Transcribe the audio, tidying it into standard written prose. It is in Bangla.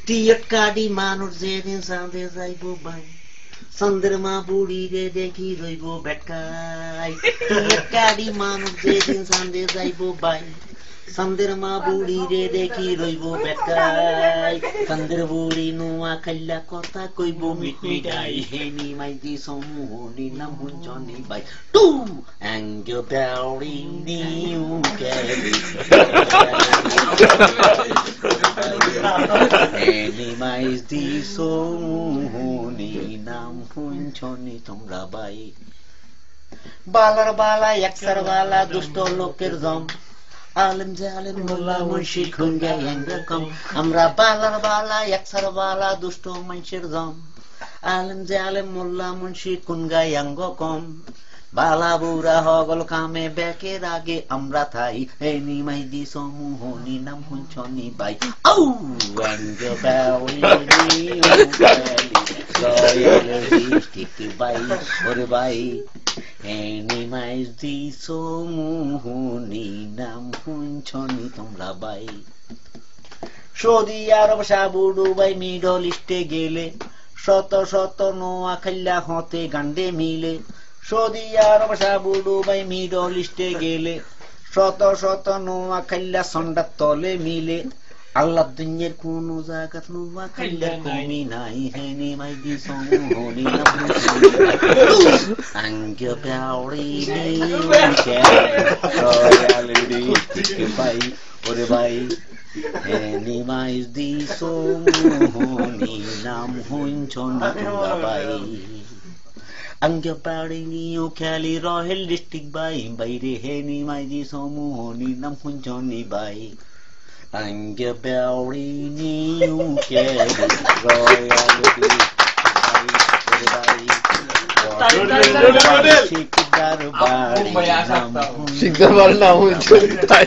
টিয়ট কাটি মানুষ যেদিন চাঁদে যাইব বাই চন্দ্রমা বুড়িরে দেখি রইব বেটকাই টিয়ট কাটি মানুষ যেদিন চাঁদে যাইব বাই চন্দ্রমা বুড়িরে দেখি রইব বেটকাই চন্দ্র বুড়ি নোয়া খাইলা কথা কইব মিটমিটাই হেনি মাইদি সমুহনি নাম হুঞ্চনি বাই টু অ্যাঙ্গো বেউরি নিউ ক্যালি হেনি মাইদি সমুহনি নাম হুঞ্চনি তোমরা বাই বালার বালা একসার বালা দুষ্ট লোকের জম আলেম জালেম মোল্লা মুন্সি খুনগাই এরকম আমরা বালার বালা একসার বালা দুষ্ট মানুষের জম আলেম জালেম মোল্লা মুন্সি খুনগাই কম বালা বুড়া হগল কামে বেকের আগে আমরা থাই হেনি মাইদি সমুহনি নাম হুঞ্চনি বাই আউ অ্যাঙ্গ বাউরি বাই ওরে বাই হেনি মাইদি সমুহনি নাম হুঞ্চনি তোমরা বাই সৌদি আরব সাবু দুবাই মিডল ইস্টে গেলে শত শত নোয়া খাইলা হতে গান্ডে মিলে সৌদি আরব সাবু দুবাই মিডল ইস্টে গেলে শত শত নোয়া খাইলা সন্ডার তলে মিলে আল্লাহ দুনিয়ার কোন জায়গাত নোয়া খাইলা কমি নাই হেনি মাইদি সমুহনি নাম আঙ্গ বেউরি বাই ওরে বাই হেনি মাইদি সমুহনি নাম হুঞ্চনি তোমরা বাই অঙ্গ বেউরি নিউ খেলি রহেল ডিস্ট্রিক্ট বাই বাইরে হেনি মাইদি সমুহনি নাম হুঞ্চনি বাই অঙ্গ বেউরি নিউ খেলি রয়েল ডিস্ট্রিক্ট বাই শিকদার বাড়ি নাম হুঞ্চনি বাই